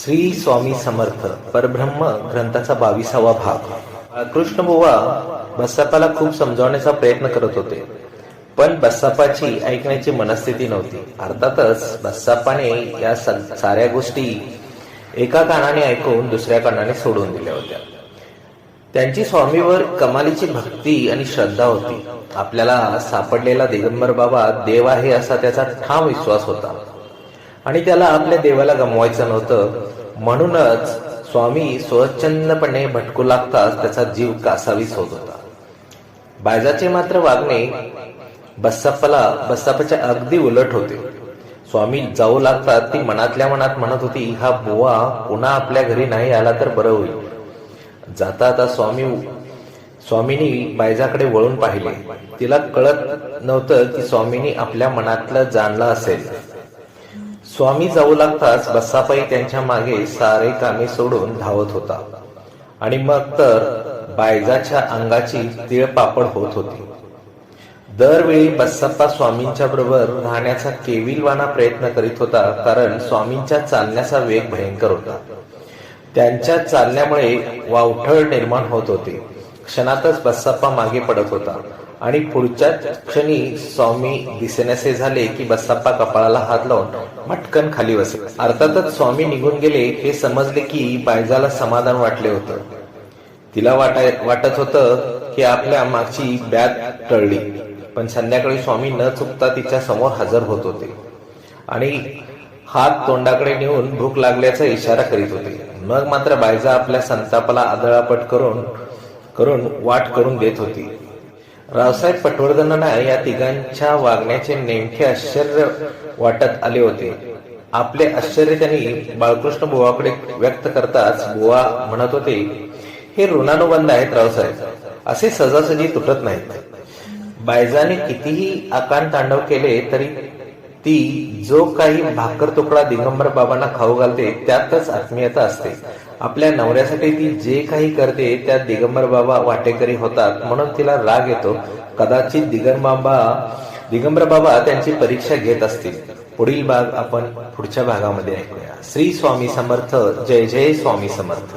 श्री स्वामी समर्थ परब्रह्म ग्रंथाचा 22वा भाग। कृष्णबुवा बसप्पाला खूप समजावण्याचा प्रयत्न करत होते, पण बसप्पाची ऐकण्याची मनस्थिती नव्हती। अर्थातच बसप्पाने या साऱ्या गोष्टी एका कानाने ऐकून दुसऱ्या कानाने सोडून दिल्या होत्या। त्यांची स्वामीवर कमालीची भक्ती आणि श्रद्धा होती। आपल्याला सापडलेला दिगंबर बाबा देव आहे असा त्याचा ठाम विश्वास होता आणि त्याला आपल्या देवाला गमवायचं नव्हतं। म्हणूनच स्वामी स्वच्छंदपणे भटकू लागताच त्याचा जीव कासावीस होत होता। बायजाचे मात्र वागणे बसप्पाच्या अगदी उलट होते। स्वामी जाऊ लागतात ती मनातल्या मनात म्हणत होती, हा बुवा पुन्हा आपल्या घरी नाही आला तर बरं होईल। जाता आता स्वामीनी बायजाकडे वळून पाहिले। तिला कळत नव्हतं की स्वामीनी आपल्या मनातलं जाणलं असेल। स्वामी जाऊ लागताच बसप्पाही त्यांच्या मागे सारे कामे सोडून धावत होता आणि मग तर बायजाच्या अंगाची तिळपापड होत होती। दरवेळी बसप्पा स्वामींच्या बरोबर राहण्याचा केविलवाणा प्रयत्न करीत होता, कारण स्वामींच्या चालण्याचा वेग भयंकर होता। त्यांच्या चालण्यामुळे वावठळ निर्माण होत होते। क्षणातच बसप्पा मागे पडत होता आणि पुढच्याच क्षणी स्वामी दिसेनासे झाले की बसप्पा कपाळाला हात लावून मटकन खाली बसले। अर्थातच स्वामी निघून गेले हे समजले की बायजाला समाधान वाटले होतं। तिला वाटत होतं की आपल्या मागची ब्याद टळली, पण संध्याकाळी स्वामी न चुकता तिच्या समोर हजर होत होते आणि हात तोंडाकडे नेऊन भूक लागल्याचा इशारा करीत होते। मग मात्र बायजा आपल्या संतापाला आदळापट करून वाट करून देत होती। रावसाहेब पटवर्धनांना या तिघांच्या वागण्याचे नेमके आश्चर्य वाटत आले होते। आपले आश्चर्य त्यांनी बाळकृष्ण बुवाकडे व्यक्त करताच बुवा म्हणत होते, हे ऋणानुबंध आहेत रावसाहेब, असे सहजासहजी तुटत नाहीत। बायजाने कितीही आकांत तांडव केले तरी ती जो काही भाकर तुकडा दिगंबर बाबांना खाऊ घालते त्यातच आत्मीयता असते। आपल्या नवऱ्यासाठी ती जे काही करते त्यात दिगंबर बाबा वाटेकरी होतात, म्हणून तिला राग येतो। कदाचित दिगंबर बाबा त्यांची परीक्षा घेत असतील। पुढील भाग आपण पुढच्या भागामध्ये ऐकूया। श्री स्वामी समर्थ। जय जय स्वामी समर्थ।